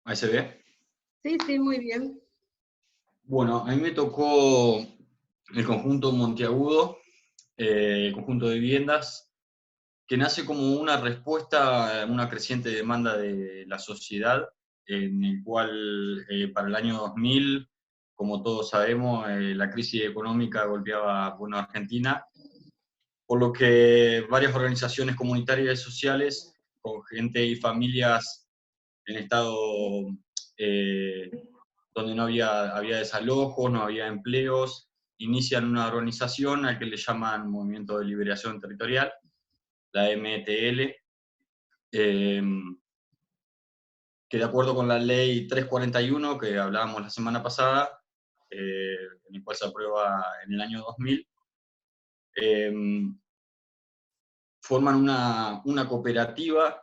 Ahí se ve. Sí, sí, muy bien. Bueno, a mí me tocó el conjunto Monteagudo, el conjunto de viviendas, que nace como una respuesta a una creciente demanda de la sociedad, en el cual para el año 2000, como todos sabemos, la crisis económica golpeaba bueno, a Argentina, por lo que varias organizaciones comunitarias y sociales, con gente y familias en estado eh, donde no había desalojos, no había empleos, inician una organización al que le llaman Movimiento de Liberación Territorial, la MTL, eh, que de acuerdo con la ley 341 que hablábamos la semana pasada, en el cual se aprueba en el año 2000, eh, forman una cooperativa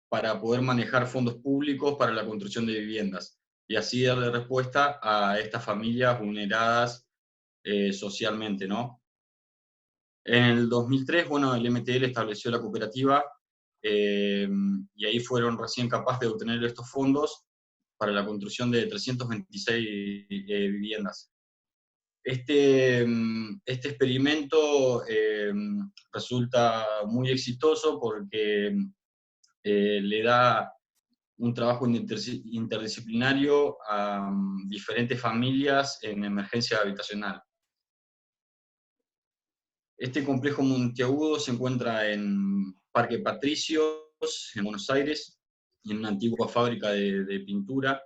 para poder manejar fondos públicos para la construcción de viviendas y así darle respuesta a estas familias vulneradas socialmente, ¿no? En el 2003, bueno, el MTL estableció la cooperativa y ahí fueron recién capaces de obtener estos fondos para la construcción de 326 viviendas. Este experimento resulta muy exitoso porque le da un trabajo interdisciplinario a diferentes familias en emergencia habitacional. Este complejo monteagudo se encuentra en Parque Patricios, en Buenos Aires, en una antigua fábrica de pintura.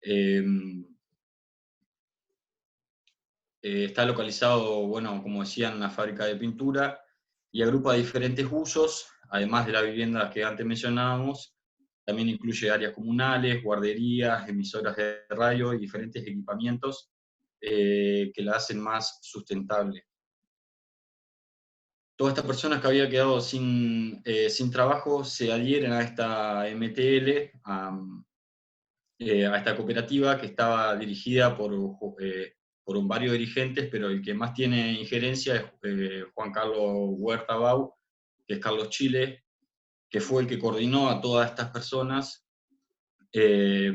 Eh, está localizado, bueno, como decía, en una fábrica de pintura y agrupa diferentes usos, además de las viviendas que antes mencionábamos. También incluye áreas comunales, guarderías, emisoras de radio y diferentes equipamientos que la hacen más sustentable. Todas estas personas que habían quedado sin trabajo se adhieren a esta MTL, a esta cooperativa que estaba dirigida por varios dirigentes, pero el que más tiene injerencia es Juan Carlos Huerta Bau, que es Carlos Chile, que fue el que coordinó a todas estas personas. eh,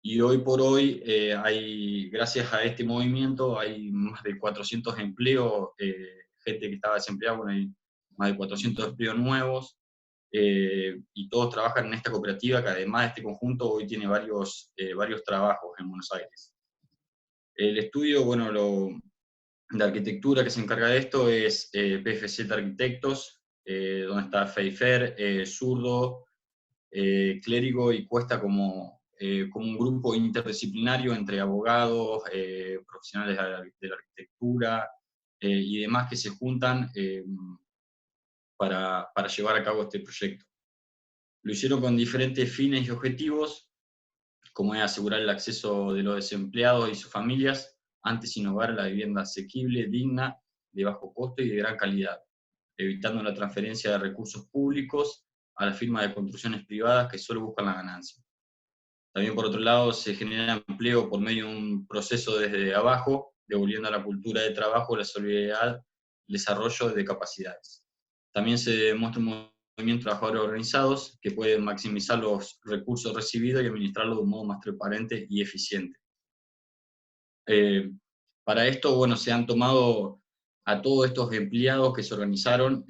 y hoy por hoy, gracias a este movimiento, hay más de 400 empleos, gente que estaba desempleada, bueno, hay más de 400 empleos nuevos, y todos trabajan en esta cooperativa que además de este conjunto hoy tiene varios trabajos en Buenos Aires. El estudio, bueno, de arquitectura que se encarga de esto es PFZ Arquitectos, donde está Feifer, Zurdo, Clérigo y Cuesta como un grupo interdisciplinario entre abogados, profesionales de la arquitectura y demás que se juntan para llevar a cabo este proyecto. Lo hicieron con diferentes fines y objetivos, como es asegurar el acceso de los desempleados y sus familias antes sin hogar a la vivienda asequible, digna, de bajo costo y de gran calidad, evitando la transferencia de recursos públicos a la firma de construcciones privadas que solo buscan la ganancia. También, por otro lado, se genera empleo por medio de un proceso desde abajo, devolviendo a la cultura de trabajo la solidaridad, el desarrollo de capacidades. También se demuestra un movimiento de trabajadores organizados que pueden maximizar los recursos recibidos y administrarlos de un modo más transparente y eficiente. Eh, para esto, bueno, se han tomado a todos estos empleados que se organizaron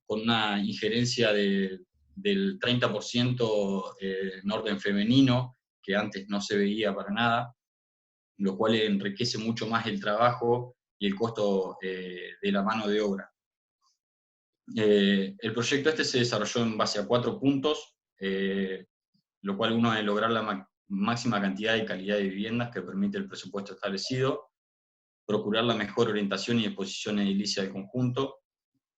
con una injerencia del 30% en orden femenino, que antes no se veía para nada, lo cual enriquece mucho más el trabajo y el costo de la mano de obra. El proyecto este se desarrolló en base a 4 puntos, lo cual uno es lograr la máxima cantidad y calidad de viviendas que permite el presupuesto establecido, procurar la mejor orientación y disposición edilicia del conjunto,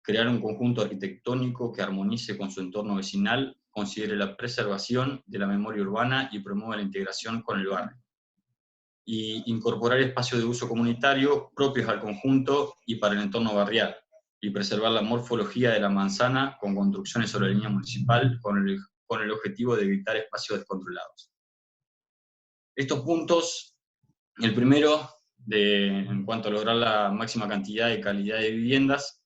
crear un conjunto arquitectónico que armonice con su entorno vecinal, considere la preservación de la memoria urbana y promueva la integración con el barrio. Y incorporar espacios de uso comunitario propios al conjunto y para el entorno barrial, y preservar la morfología de la manzana con construcciones sobre la línea municipal con el objetivo de evitar espacios descontrolados. Estos puntos, el primero, en cuanto a lograr la máxima cantidad y calidad de viviendas,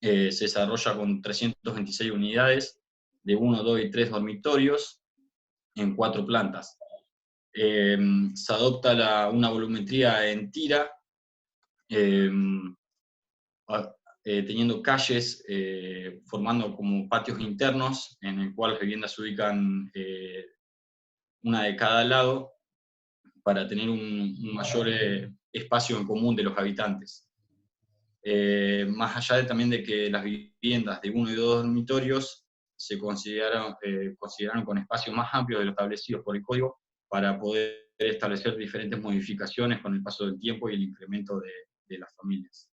se desarrolla con 326 unidades de 1, 2 y 3 dormitorios, en 4 plantas. Se adopta una volumetría en tira, teniendo calles, formando como patios internos, en el cual las viviendas se ubican una de cada lado, para tener un mayor espacio en común de los habitantes. Más allá también de que las viviendas de 1 y 2 dormitorios se consideraron con espacios más amplios de los establecidos por el código, para poder establecer diferentes modificaciones con el paso del tiempo y el incremento de las familias.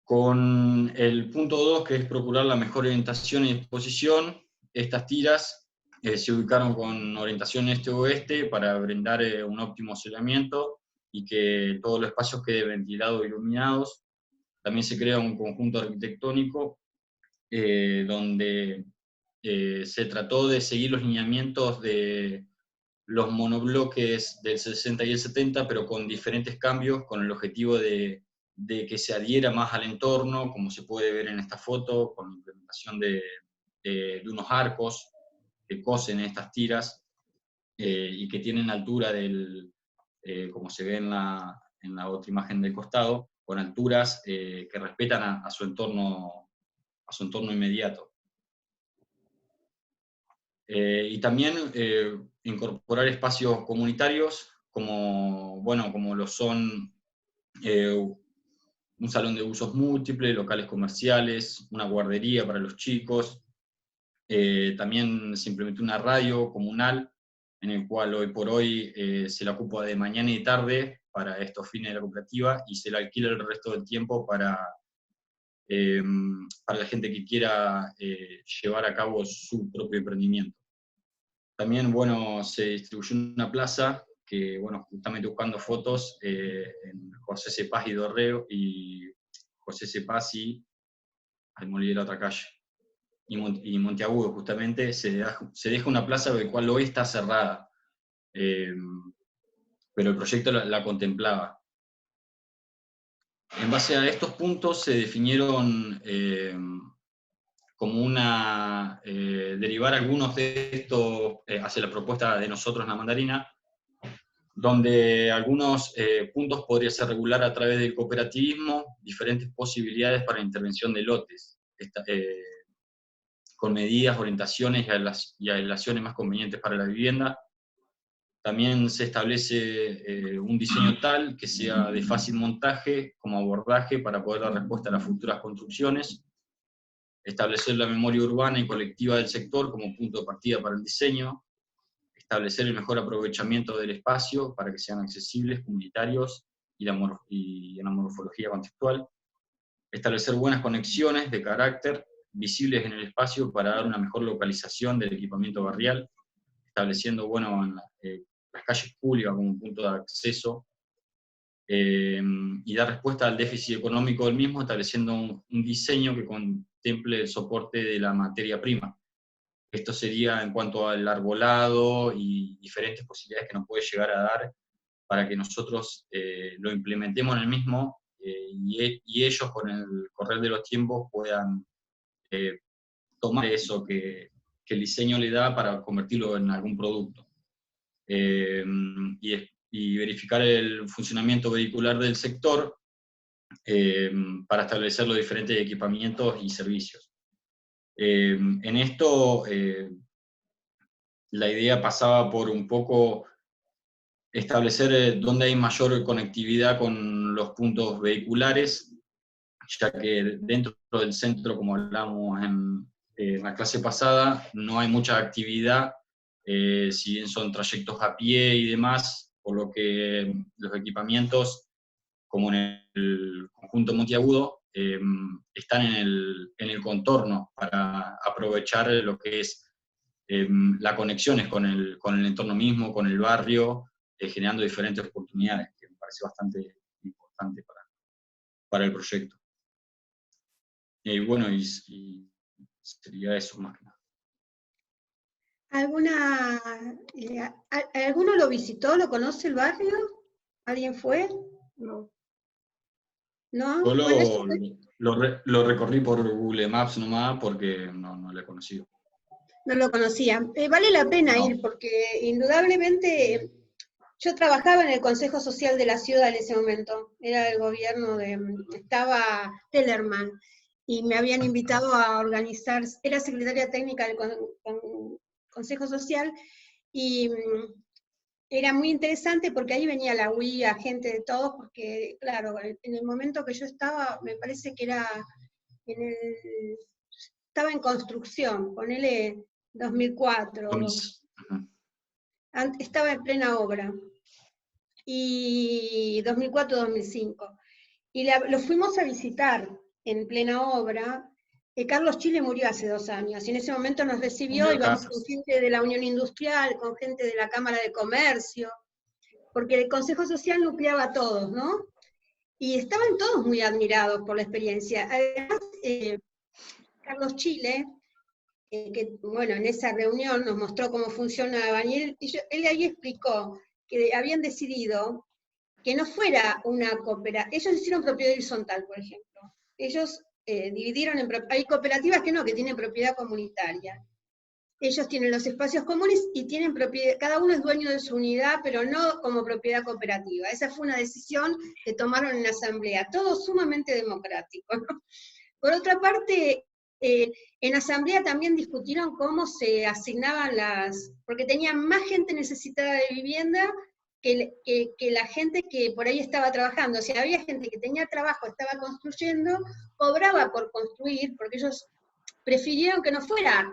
Con el punto 2, que es procurar la mejor orientación y disposición, estas tiras se ubicaron con orientación este-oeste para brindar un óptimo aislamiento y que todos los espacios queden ventilados y iluminados. También se crea un conjunto arquitectónico donde se trató de seguir los lineamientos de los monobloques del 60 y el 70, pero con diferentes cambios, con el objetivo de que se adhiera más al entorno, como se puede ver en esta foto, con la implementación de unos arcos que cosen estas tiras y que tienen altura como se ve en la otra imagen del costado, con alturas que respetan a su entorno inmediato. Y también incorporar espacios comunitarios, como lo son un salón de usos múltiples, locales comerciales, una guardería para los chicos. También se implementó una radio comunal, en el cual hoy por hoy se la ocupa de mañana y tarde para estos fines de la cooperativa, y se la alquila el resto del tiempo para la gente que quiera llevar a cabo su propio emprendimiento. También, se distribuyó una plaza que, justamente buscando fotos, en José Cepaz y Dorrego, y José Cepaz y, me olvidé la otra calle, y Monteagudo, justamente, se deja una plaza del cual hoy está cerrada, pero el proyecto la contemplaba. En base a estos puntos se definieron como derivar algunos de estos hacia la propuesta de nosotros en La Mandarina, donde algunos puntos podría ser regular a través del cooperativismo, diferentes posibilidades para intervención de lotes, con medidas, orientaciones y aislaciones más convenientes para la vivienda. También se establece un diseño tal que sea de fácil montaje como abordaje para poder dar respuesta a las futuras construcciones. Establecer la memoria urbana y colectiva del sector como punto de partida para el diseño. Establecer el mejor aprovechamiento del espacio para que sean accesibles, comunitarios y la morfología contextual. Establecer buenas conexiones de carácter visibles en el espacio para dar una mejor localización del equipamiento barrial, estableciendo las calles públicas como un punto de acceso, y dar respuesta al déficit económico del mismo, estableciendo un diseño que contemple el soporte de la materia prima. Esto sería en cuanto al arbolado y diferentes posibilidades que nos puede llegar a dar para que nosotros lo implementemos en el mismo, y ellos, con el correr de los tiempos, puedan tomar eso que el diseño le da para convertirlo en algún producto. Y verificar el funcionamiento vehicular del sector para establecer los diferentes equipamientos y servicios. En esto, la idea pasaba por un poco establecer dónde hay mayor conectividad con los puntos vehiculares, ya que dentro del centro, como hablamos en la clase pasada, no hay mucha actividad, si bien son trayectos a pie y demás, por lo que los equipamientos, como en el conjunto Monteagudo, están en el contorno para aprovechar lo que es las conexiones con el entorno mismo, con el barrio, generando diferentes oportunidades, que me parece bastante importante para el proyecto. Y sería eso más que nada. ¿Alguno lo visitó? ¿Lo conoce el barrio? ¿Alguien fue? No. ¿No? Yo lo recorrí por Google Maps nomás, porque no lo he conocido. No lo conocía. Vale la pena ir porque indudablemente yo trabajaba en el Consejo Social de la ciudad en ese momento. Era el gobierno estaba Tellerman y me habían invitado a organizar, era secretaria técnica del Consejo Social y era muy interesante porque ahí venía la UIA, gente de todos, porque claro, en el momento que yo estaba, me parece que estaba en construcción, ponele 2004, estaba en plena obra, y 2004-2005, y lo fuimos a visitar en plena obra. Carlos Chile murió hace 2 años, y en ese momento nos recibió, íbamos con gente de la Unión Industrial, con gente de la Cámara de Comercio, porque el Consejo Social nucleaba a todos, ¿no? Y estaban todos muy admirados por la experiencia. Además, Carlos Chile, que bueno, en esa reunión nos mostró cómo funcionaban, y él ahí explicó que habían decidido que no fuera una cooperativa. Ellos hicieron propiedad horizontal, por ejemplo. Ellos dividieron hay cooperativas que no, que tienen propiedad comunitaria. Ellos tienen los espacios comunes y tienen propiedad, cada uno es dueño de su unidad, pero no como propiedad cooperativa. Esa fue una decisión que tomaron en la asamblea, todo sumamente democrático, ¿no? Por otra parte, en asamblea también discutieron cómo se asignaban porque tenían más gente necesitada de vivienda que la gente que por ahí estaba trabajando. O sea, había gente que tenía trabajo, estaba construyendo, cobraba por construir, porque ellos prefirieron que no fuera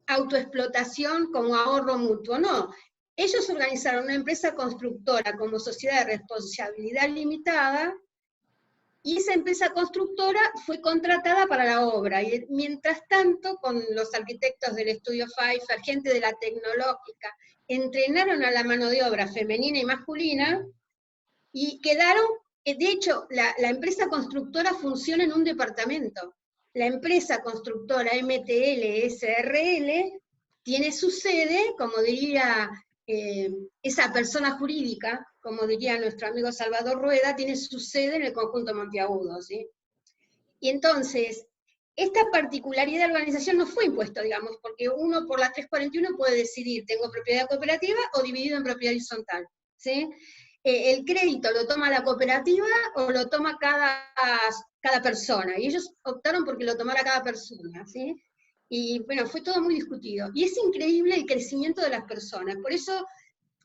autoexplotación como ahorro mutuo, no. Ellos organizaron una empresa constructora como sociedad de responsabilidad limitada, y esa empresa constructora fue contratada para la obra, y mientras tanto, con los arquitectos del estudio Pfeiffer, gente de la tecnológica, entrenaron a la mano de obra femenina y masculina, y quedaron, de hecho, la empresa constructora funciona en un departamento. La empresa constructora MTL SRL tiene su sede, como diría esa persona jurídica, como diría nuestro amigo Salvador Rueda, tiene su sede en el conjunto Monteagudo, ¿sí? Y entonces, esta particularidad de organización no fue impuesto, digamos, porque uno por la 341 puede decidir, tengo propiedad cooperativa o dividido en propiedad horizontal, ¿sí? El crédito lo toma la cooperativa o lo toma cada persona, y ellos optaron porque lo tomara cada persona, ¿sí? Y bueno, fue todo muy discutido. Y es increíble el crecimiento de las personas, por eso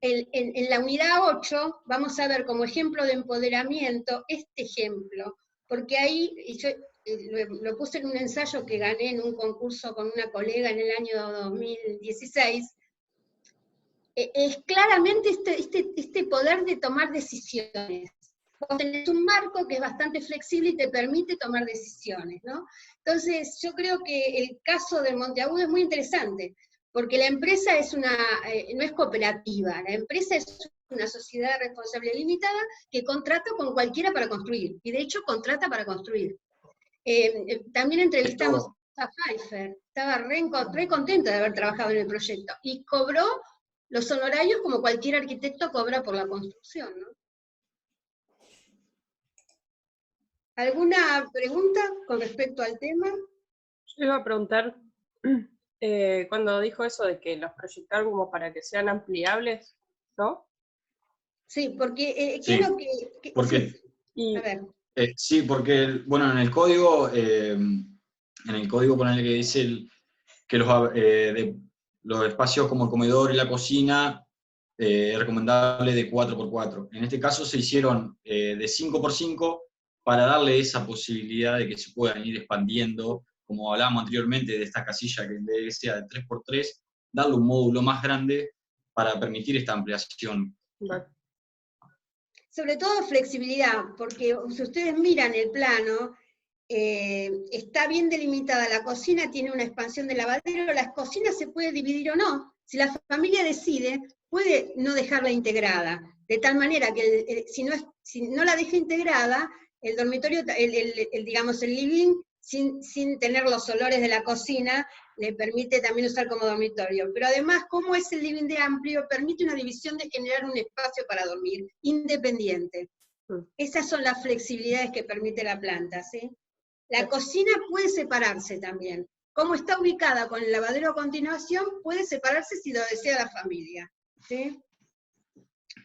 en la unidad 8 vamos a ver como ejemplo de empoderamiento este ejemplo, porque ahí, yo lo puse en un ensayo que gané en un concurso con una colega en el año 2016, es claramente este poder de tomar decisiones. Vos tenés un marco que es bastante flexible y te permite tomar decisiones, ¿no? Entonces, yo creo que el caso de Monteagudo es muy interesante, porque la empresa no es cooperativa, la empresa es una sociedad de responsabilidad limitada que contrata con cualquiera para construir, y de hecho contrata para construir. También entrevistamos a Pfeiffer, estaba re contenta de haber trabajado en el proyecto, y cobró los honorarios como cualquier arquitecto cobra por la construcción, ¿no? ¿Alguna pregunta con respecto al tema? Yo iba a preguntar, cuando dijo eso de que los proyectaron como para que sean ampliables, ¿no? Sí, porque sí, ¿qué es lo que porque, sí, a ver. Sí, porque, bueno, en el código ponele que dice que los espacios como el comedor y la cocina es recomendable de 4x4. En este caso se hicieron de 5x5 para darle esa posibilidad de que se puedan ir expandiendo, como hablábamos anteriormente de esta casilla que en vez de sea de 3x3, darle un módulo más grande para permitir esta ampliación. Vale. Sobre todo flexibilidad, porque si ustedes miran el plano, está bien delimitada la cocina, tiene una expansión de lavadero, la cocina se puede dividir o no. Si la familia decide, puede no dejarla integrada, de tal manera que si no la deja integrada, el dormitorio, digamos, el living, sin tener los olores de la cocina, le permite también usar como dormitorio. Pero además, como es el living de amplio, permite una división de generar un espacio para dormir, independiente. Esas son las flexibilidades que permite la planta, ¿sí? La cocina puede separarse también, como está ubicada con el lavadero a continuación, puede separarse si lo desea la familia, ¿sí?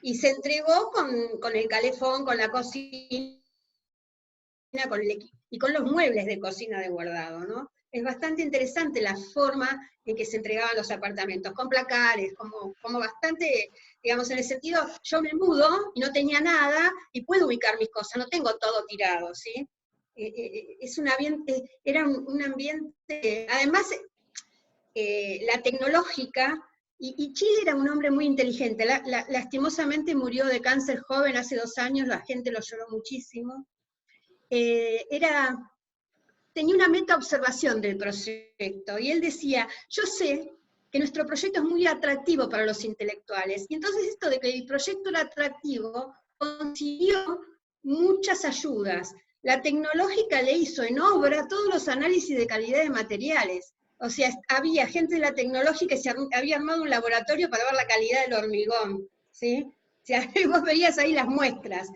Y se entregó con el calefón, con la cocina, con el equipo, y con los muebles de cocina de guardado, ¿no? Es bastante interesante la forma en que se entregaban los apartamentos, con placares, como bastante, digamos, en el sentido, yo me mudo y no tenía nada, y puedo ubicar mis cosas, no tengo todo tirado, ¿sí? Es un ambiente, era un ambiente, además, la tecnológica, y Chile era un hombre muy inteligente, lastimosamente murió de cáncer joven hace 2 años, la gente lo lloró muchísimo, tenía una meta observación del proyecto, y él decía, yo sé que nuestro proyecto es muy atractivo para los intelectuales, y entonces esto de que el proyecto era atractivo, consiguió muchas ayudas. La tecnológica le hizo en obra todos los análisis de calidad de materiales, o sea, había gente de la tecnológica que se había armado un laboratorio para ver la calidad del hormigón, ¿sí? O sea, vos veías ahí las muestras.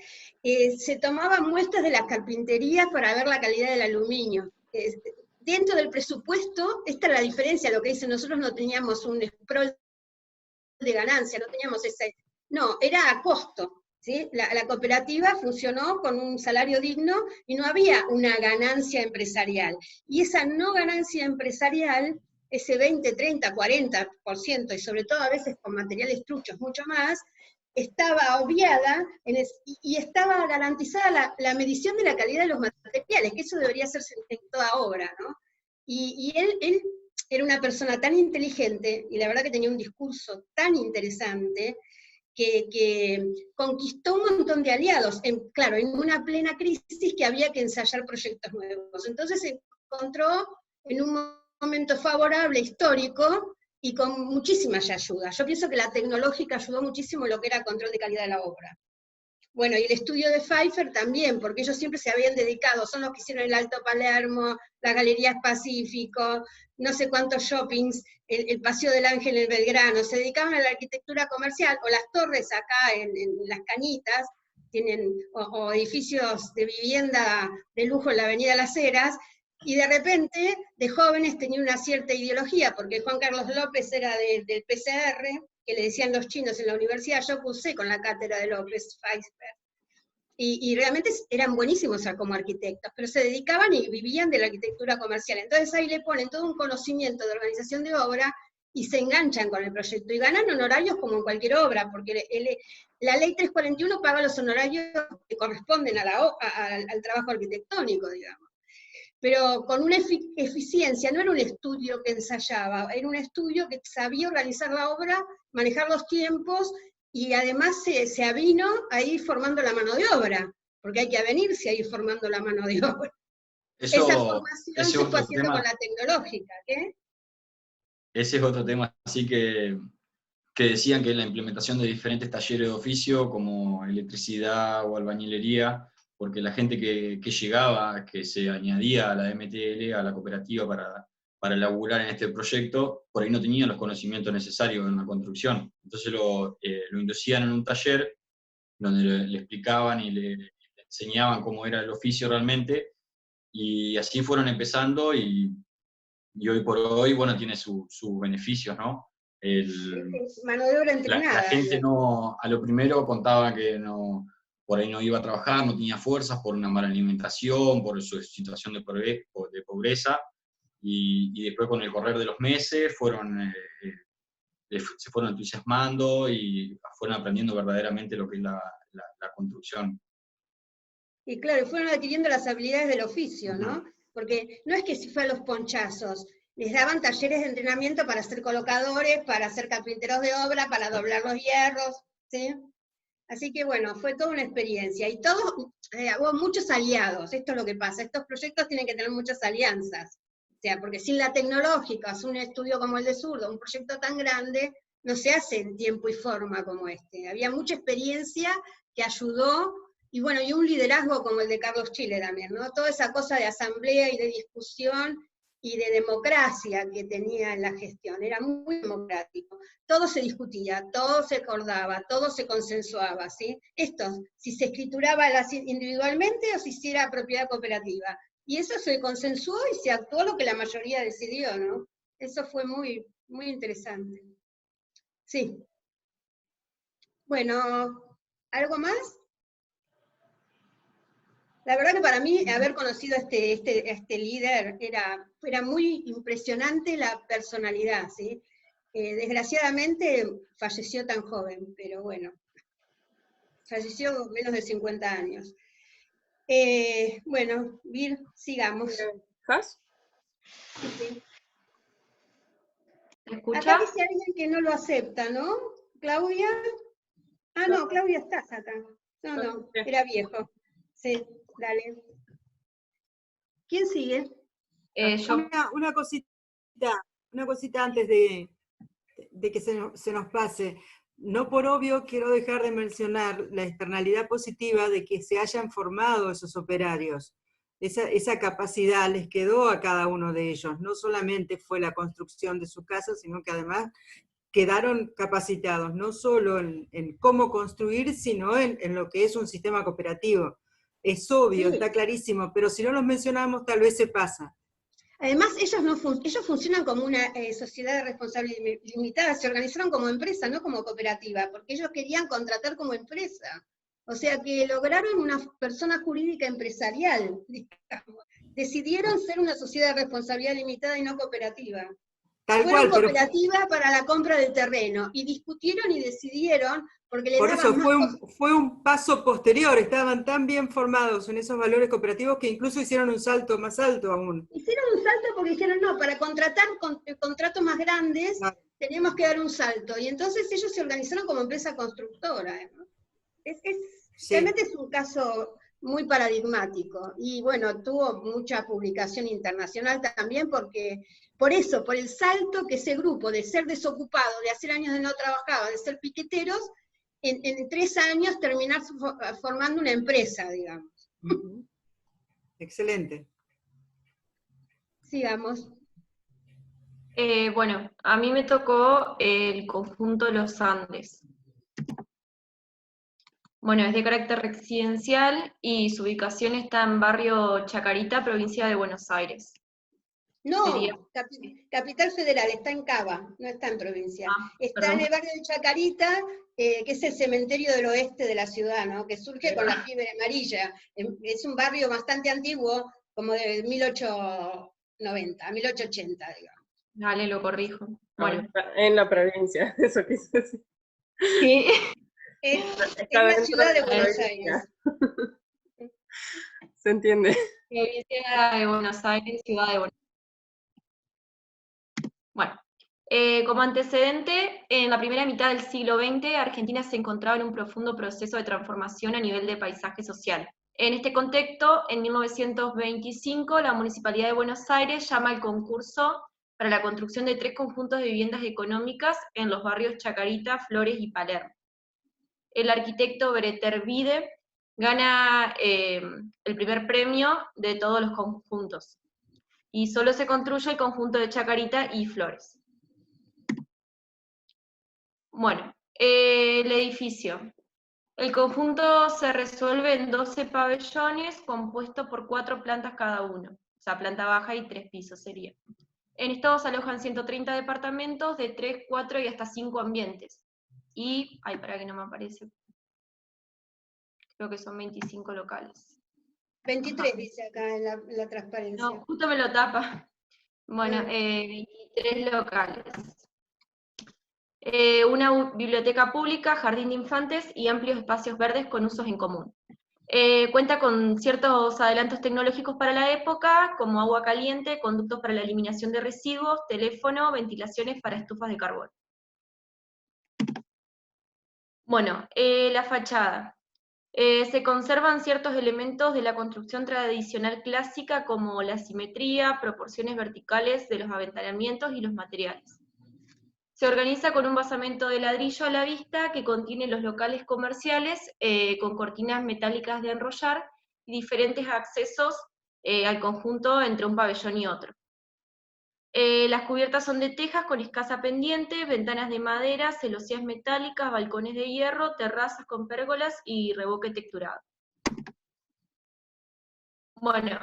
Se tomaban muestras de las carpinterías para ver la calidad del aluminio. Dentro del presupuesto, esta es la diferencia, lo que dicen, nosotros no teníamos un sprawl de ganancia, no teníamos ese, no, era a costo, ¿sí? La cooperativa funcionó con un salario digno y no había una ganancia empresarial. Y esa no ganancia empresarial, ese 20, 30, 40%, y sobre todo a veces con materiales truchos mucho más, estaba obviada y estaba garantizada la medición de la calidad de los materiales, que eso debería hacerse en toda obra, ¿no? Y él era una persona tan inteligente, y la verdad que tenía un discurso tan interesante, que conquistó un montón de aliados, claro, en una plena crisis que había que ensayar proyectos nuevos. Entonces se encontró en un momento favorable, histórico, y con muchísimas ayudas. Yo pienso que la tecnológica ayudó muchísimo en lo que era control de calidad de la obra. Bueno, y el estudio de Pfeiffer también, porque ellos siempre se habían dedicado, son los que hicieron el Alto Palermo, las Galerías Pacífico, no sé cuántos shoppings, el Paseo del Ángel en Belgrano, se dedicaban a la arquitectura comercial, o las torres acá en Las Cañitas, tienen, o edificios de vivienda de lujo en la Avenida Las Heras, y de repente, de jóvenes tenían una cierta ideología, porque Juan Carlos López era del PCR, que le decían los chinos en la universidad, yo cursé con la cátedra de López Pfeiffer, y realmente eran buenísimos como arquitectos, pero se dedicaban y vivían de la arquitectura comercial. Entonces ahí le ponen todo un conocimiento de organización de obra, y se enganchan con el proyecto, y ganan honorarios como en cualquier obra, porque la ley 341 paga los honorarios que corresponden al trabajo arquitectónico, digamos. Pero con una eficiencia, no era un estudio que ensayaba, era un estudio que sabía organizar la obra, manejar los tiempos, y además se avino a ir formando la mano de obra, porque hay que avenirse a ir formando la mano de obra. Esa formación se fue haciendo con la tecnológica, ¿qué? Ese es otro tema, así que decían que la implementación de diferentes talleres de oficio, como electricidad o albañilería, porque la gente que llegaba, que se añadía a la MTL, a la cooperativa para laburar en este proyecto, por ahí no tenían los conocimientos necesarios en la construcción. Entonces lo inducían en un taller donde le explicaban y le enseñaban cómo era el oficio realmente, y así fueron empezando, y hoy por hoy, bueno, tiene sus beneficios, ¿no? Mano de obra entrenada. La gente no, a lo primero contaba que no, por ahí no iba a trabajar, no tenía fuerzas por una mala alimentación, por su situación de pobreza, y después con el correr de los meses se fueron entusiasmando y fueron aprendiendo verdaderamente lo que es la construcción. Y claro, fueron adquiriendo las habilidades del oficio, ¿no? Porque no es que si fue a los ponchazos, les daban talleres de entrenamiento para ser colocadores, para ser carpinteros de obra, para doblar los hierros, ¿sí? Así que bueno, fue toda una experiencia, y todos, hubo muchos aliados, esto es lo que pasa, estos proyectos tienen que tener muchas alianzas, o sea, porque sin la tecnológica, un estudio como el de Zurdo, un proyecto tan grande, no se hace en tiempo y forma como este, había mucha experiencia que ayudó, y bueno, y un liderazgo como el de Carlos Chile también, ¿no? Toda esa cosa de asamblea y de discusión y de democracia que tenía en la gestión, era muy democrático. Todo se discutía, todo se acordaba, todo se consensuaba, ¿sí? Esto, si se escrituraba individualmente o si era propiedad cooperativa. y eso se consensuó y se actuó lo que la mayoría decidió, ¿no? Eso fue muy, muy interesante. Sí. Bueno, ¿algo más? La verdad que para mí haber conocido a este líder era muy impresionante la personalidad, ¿sí? Desgraciadamente falleció tan joven, pero bueno, falleció menos de 50 años. Bueno, Vir, sigamos. ¿Has? Sí. ¿Me Acá escucha? dice alguien que no lo acepta, ¿no? ¿Claudia? Ah, no, Claudia, estás acá. No, era viejo. Sí, dale. ¿Quién sigue? Yo, Una cosita antes de que se nos pase. No por obvio quiero dejar de mencionar la externalidad positiva de que se hayan formado esos operarios. Esa capacidad les quedó a cada uno de ellos. No solamente fue la construcción de su casa, sino que además quedaron capacitados, no solo en cómo construir, sino en lo que es un sistema cooperativo. Es obvio, Sí. está clarísimo, pero si no los mencionamos tal vez se pasa. Además, ellos funcionan como una sociedad de responsabilidad limitada, se organizaron como empresa, no como cooperativa, porque ellos querían contratar como empresa. O sea que lograron una persona jurídica empresarial, digamos. Decidieron ser una sociedad de responsabilidad limitada y no cooperativa. Tal Fueron cual, pero cooperativa para la compra de terreno, y discutieron y decidieron, porque le por daban eso más fue un paso posterior, estaban tan bien formados en esos valores cooperativos que incluso hicieron un salto más alto aún. Hicieron un salto porque dijeron, no, para contratar contratos más grandes Claro. tenemos que dar un salto. Y entonces ellos se organizaron como empresa constructora, ¿no? Sí. Realmente es un caso muy paradigmático. Y bueno, tuvo mucha publicación internacional también porque, por eso, por el salto que ese grupo de ser desocupado, de hacer años de no trabajar, de ser piqueteros, en 3 años terminar formando una empresa, digamos. Uh-huh. Excelente. Sigamos. bueno, a mí me tocó el conjunto Los Andes. Bueno, es de carácter residencial y su ubicación está en barrio Chacarita, provincia de Buenos Aires. No, Sería- Capital Federal, está en Cava, no está en provincia. Está perdón. en el barrio de Chacarita, que es el cementerio del oeste de la ciudad, ¿no? Que surge con la fiebre amarilla. Es un barrio bastante antiguo, como de 1890, 1880, digamos. Dale, lo corrijo. Bueno, En la provincia, eso quise decir. sí. Es Está la dentro ciudad de la Buenos provincia. Aires. ¿Se entiende? Provincia de Buenos Aires, ciudad de Buenos Aires. Bueno, como antecedente, en la primera mitad del siglo XX, Argentina se encontraba en un profundo proceso de transformación a nivel de paisaje social. En este contexto, en 1925, la Municipalidad de Buenos Aires llama al concurso para la construcción de 3 conjuntos de viviendas económicas en los barrios Chacarita, Flores y Palermo. El arquitecto Beretervide gana el primer premio de todos los conjuntos. Y solo se construye el conjunto de Chacarita y Flores. Bueno, el edificio. El conjunto se resuelve en 12 pabellones compuestos por 4 plantas cada uno. O sea, planta baja y 3 pisos sería. En estos se alojan 130 departamentos de 3, 4 y hasta 5 ambientes. Y, ay, para que no me aparece. Creo que son 25 locales. 23 dice acá en la transparencia. No, justo me lo tapa. Bueno, 23 locales. Una biblioteca pública, jardín de infantes y amplios espacios verdes con usos en común. Cuenta con ciertos adelantos tecnológicos para la época, como agua caliente, conductos para la eliminación de residuos, teléfono, ventilaciones para estufas de carbón. Bueno, la fachada. Se conservan ciertos elementos de la construcción tradicional clásica, como la simetría, proporciones verticales de los aventanamientos y los materiales. Se organiza con un basamento de ladrillo a la vista que contiene los locales comerciales con cortinas metálicas de enrollar y diferentes accesos al conjunto entre un pabellón y otro. Las cubiertas son de tejas con escasa pendiente, ventanas de madera, celosías metálicas, balcones de hierro, terrazas con pérgolas y revoque texturado. Bueno,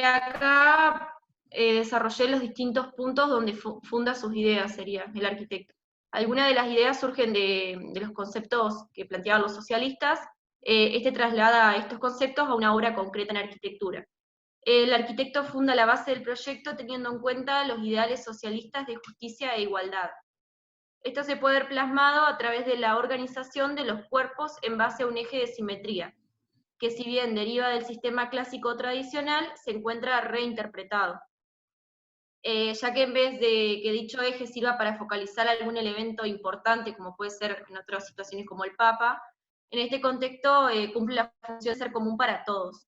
acá desarrollé los distintos puntos donde funda sus ideas, sería el arquitecto. Algunas de las ideas surgen de los conceptos que planteaban los socialistas. Este traslada estos conceptos a una obra concreta en arquitectura. El arquitecto funda la base del proyecto teniendo en cuenta los ideales socialistas de justicia e igualdad. Esto se puede ver plasmado a través de la organización de los cuerpos en base a un eje de simetría, que si bien deriva del sistema clásico tradicional, se encuentra reinterpretado. Ya que en vez de que dicho eje sirva para focalizar algún elemento importante, como puede ser en otras situaciones como el Papa, en este contexto cumple la función de ser común para todos.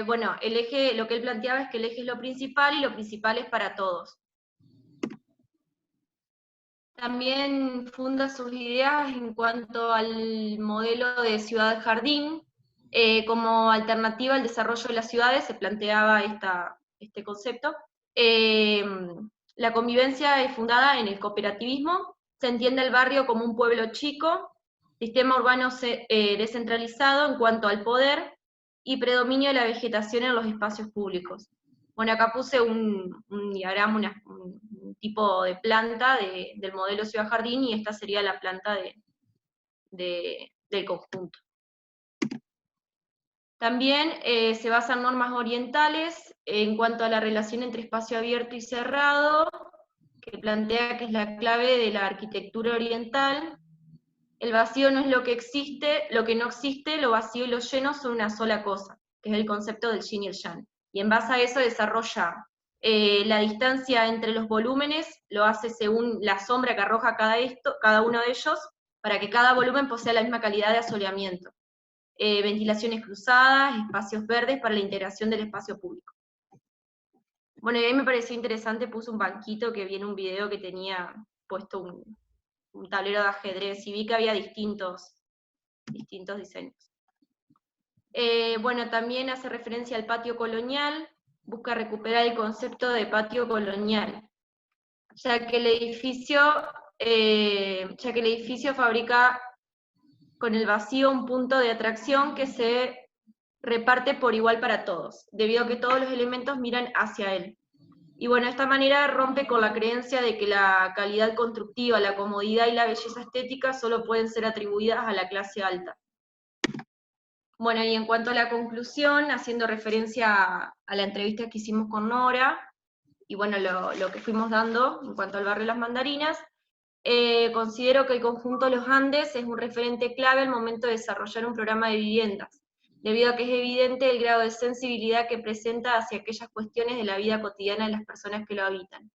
Bueno, el eje, lo que él planteaba es que el eje es lo principal y lo principal es para todos. También funda sus ideas en cuanto al modelo de ciudad-jardín. Como alternativa al desarrollo de las ciudades se planteaba este concepto. La convivencia es fundada en el cooperativismo, se entiende el barrio como un pueblo chico, sistema urbano descentralizado en cuanto al poder y predominio de la vegetación en los espacios públicos. Bueno, acá puse un diagrama, un tipo de planta del modelo ciudad-jardín, y esta sería la planta del conjunto. También se basan normas orientales en cuanto a la relación entre espacio abierto y cerrado, que plantea que es la clave de la arquitectura oriental. El vacío no es lo que existe, lo que no existe, lo vacío y lo lleno son una sola cosa, que es el concepto del yin y el yang. Y en base a eso desarrolla la distancia entre los volúmenes, lo hace según la sombra que arroja cada uno de ellos, para que cada volumen posea la misma calidad de asoleamiento. Ventilaciones cruzadas, espacios verdes para la integración del espacio público. Bueno, y ahí me pareció interesante, puse un banquito que vi en un video que tenía puesto un tablero de ajedrez, y vi que había distintos diseños. Bueno, también hace referencia al patio colonial, busca recuperar el concepto de patio colonial, ya que el edificio fabrica con el vacío un punto de atracción que se reparte por igual para todos, debido a que todos los elementos miran hacia él. Y bueno, de esta manera rompe con la creencia de que la calidad constructiva, la comodidad y la belleza estética solo pueden ser atribuidas a la clase alta. Bueno, y en cuanto a la conclusión, haciendo referencia a la entrevista que hicimos con Nora, y bueno, lo que fuimos dando en cuanto al barrio Las Mandarinas, considero que el conjunto Los Andes es un referente clave al momento de desarrollar un programa de viviendas, debido a que es evidente el grado de sensibilidad que presenta hacia aquellas cuestiones de la vida cotidiana de las personas que lo habitan.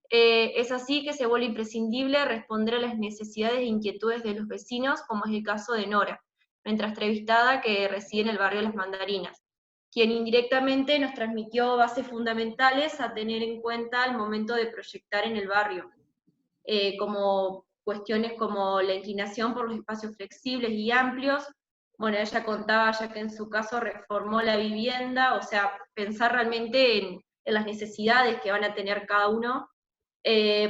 Es así que se vuelve imprescindible responder a las necesidades e inquietudes de los vecinos, como es el caso de Nora, nuestra entrevistada que reside en el barrio Las Mandarinas, quien indirectamente nos transmitió bases fundamentales a tener en cuenta al momento de proyectar en el barrio, como cuestiones como la inclinación por los espacios flexibles y amplios. Bueno, ella contaba ya que en su caso reformó la vivienda, o sea, pensar realmente en las necesidades que van a tener cada uno,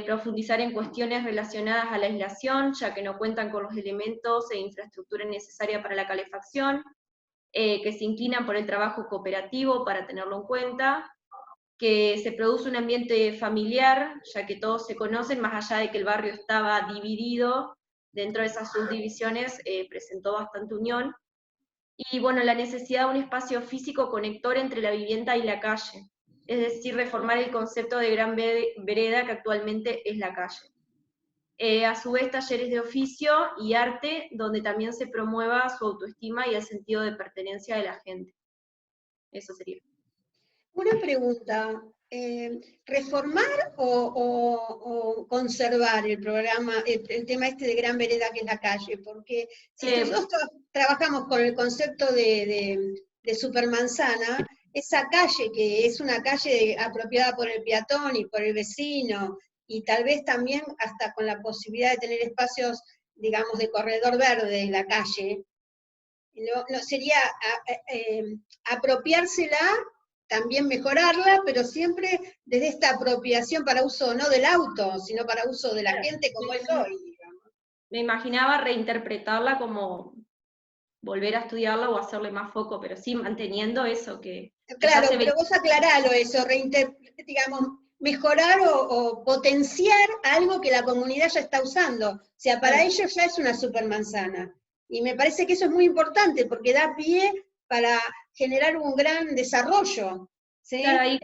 profundizar en cuestiones relacionadas a la aislación, ya que no cuentan con los elementos e infraestructura necesaria para la calefacción, que se inclinan por el trabajo cooperativo para tenerlo en cuenta, que se produce un ambiente familiar, ya que todos se conocen, más allá de que el barrio estaba dividido, dentro de esas subdivisiones presentó bastante unión, y bueno, la necesidad de un espacio físico conector entre la vivienda y la calle, es decir, reformar el concepto de gran vereda que actualmente es la calle. A su vez, talleres de oficio y arte, donde también se promueva su autoestima y el sentido de pertenencia de la gente. Eso sería. Una pregunta, ¿reformar o conservar el programa, el tema este de gran vereda que es la calle? Porque si nosotros trabajamos con el concepto de supermanzana, esa calle que es una calle apropiada por el peatón y por el vecino, y tal vez también hasta con la posibilidad de tener espacios, digamos, de corredor verde en la calle, no sería apropiársela, también mejorarla, pero siempre desde esta apropiación para uso no del auto, sino para uso de la gente como es hoy, digamos. Me imaginaba reinterpretarla como volver a estudiarla o hacerle más foco, pero sí manteniendo eso que Claro, se ve. pero vos aclaralo eso, digamos, mejorar o potenciar algo que la comunidad ya está usando. O sea, para Claro. ellos ya es una supermanzana. Y me parece que eso es muy importante, porque da pie para generar un gran desarrollo. ¿Sí? Claro, ahí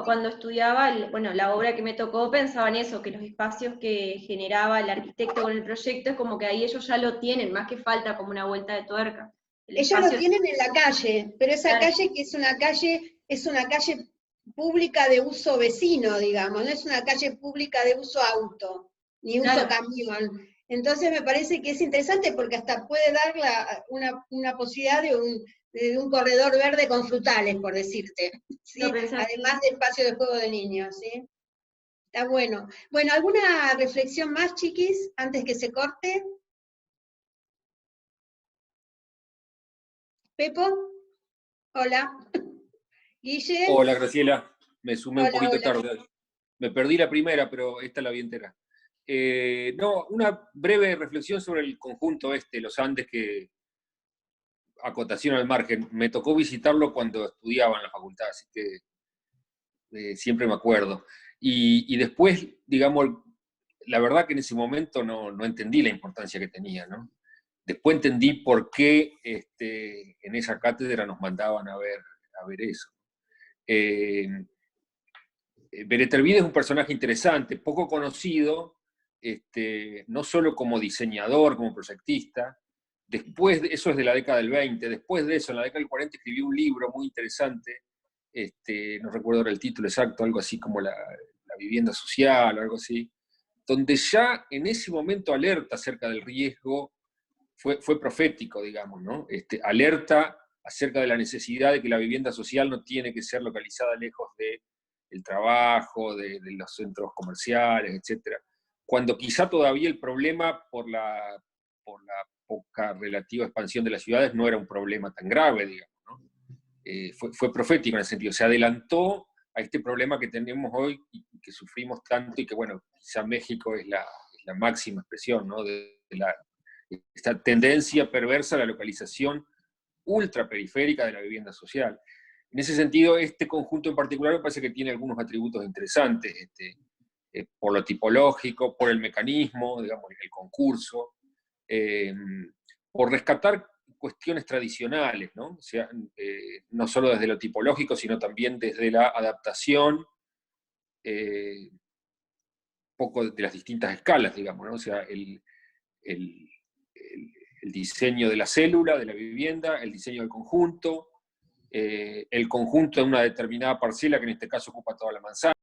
cuando estudiaba, bueno, la obra que me tocó pensaba en eso, que los espacios que generaba el arquitecto con el proyecto es como que ahí ellos ya lo tienen, más que falta como una vuelta de tuerca. El Ellos lo espacio tienen en la calle, pero esa Claro. calle que es una calle pública de uso vecino, digamos, no es una calle pública de uso auto, ni uso Claro. camión. Entonces me parece que es interesante porque hasta puede dar una posibilidad de un corredor verde con frutales, por decirte, ¿sí? Lo pensé así. Además de espacio de juego de niños, ¿sí? Está bueno. Bueno, ¿alguna reflexión más, chiquis, antes que se corte? ¿Pepo? Hola. Guille. Hola, Graciela. Me sumé un Hola, poquito hola. tarde. Me perdí la primera, pero esta la vi entera. No, una breve reflexión sobre el conjunto los Andes, que, acotación al margen, me tocó visitarlo cuando estudiaba en la facultad, así que siempre me acuerdo. Y después, digamos, la verdad que en ese momento no entendí la importancia que tenía, ¿no? Después entendí por qué en esa cátedra nos mandaban a ver eso. Beretervide es un personaje interesante, poco conocido, no solo como diseñador, como proyectista. Después, eso es de la década del 20, después de eso, en la década del 40, escribió un libro muy interesante, no recuerdo ahora el título exacto, algo así como la vivienda social o algo así, donde ya en ese momento alerta acerca del riesgo, fue profético, digamos, ¿no? Alerta acerca de la necesidad de que la vivienda social no tiene que ser localizada lejos del trabajo, de los centros comerciales, etc. Cuando quizá todavía el problema por la poca relativa expansión de las ciudades no era un problema tan grave, digamos, ¿no? Fue profético en ese sentido, se adelantó a este problema que tenemos hoy y que sufrimos tanto y que, bueno, quizá México es la máxima expresión, ¿no? de esta tendencia perversa a la localización ultraperiférica de la vivienda social. En ese sentido, este conjunto en particular me parece que tiene algunos atributos interesantes, por lo tipológico, por el mecanismo, digamos, el concurso, por rescatar cuestiones tradicionales, ¿no? O sea, no solo desde lo tipológico, sino también desde la adaptación, poco de las distintas escalas, digamos, ¿no? O sea, el diseño de la célula, de la vivienda, el diseño del conjunto, el conjunto de una determinada parcela, que en este caso ocupa toda la manzana,